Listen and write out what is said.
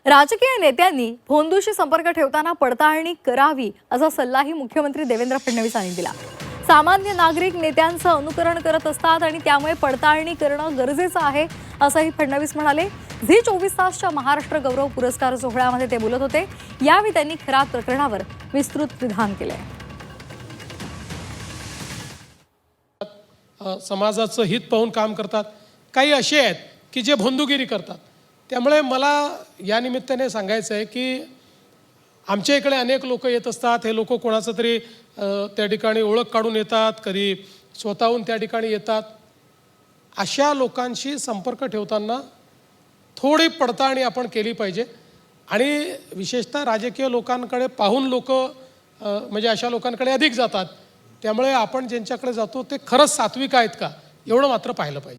राजकीय नेत्यांनी भोंदूशी संपर्क ठेवताना पडताळणी करावी असा सल्लाही मुख्यमंत्री देवेंद्र फडणवीस यांनी दिला। सामान्य नागरिक नेत्यांचं अनुकरण करत असतात आणि त्यामुळे पडताळणी करणं गरजेचं आहे असंही फडणवीस म्हणाले। झी 24 तासच्या महाराष्ट्र गौरव पुरस्कार सोहळ्यामध्ये ते बोलत होते। यावेळी त्यांनी खराब प्रकरणावर विस्तृत विधान केले। समाजाचं हित पाहून काम करतात, काही असे आहेत की जे भोंदूगिरी करतात। त्यामुळे मला या निमित्ताने सांगायचं आहे की आमच्या इकडे अनेक लोक येत असतात। हे लोक कोणाचं तरी त्या ठिकाणी ओळख काढून येतात, कधी स्वतःहून त्या ठिकाणी येतात। अशा लोकांशी संपर्क ठेवताना थोडी पडताळणी आपण केली पाहिजे आणि विशेषतः राजकीय लोकांकडे पाहून लोक म्हणजे अशा लोकांकडे अधिक जातात। त्यामुळे आपण ज्यांच्याकडे जातो ते खरंच सात्विक आहेत का एवढं मात्र पाहिलं पाहिजे।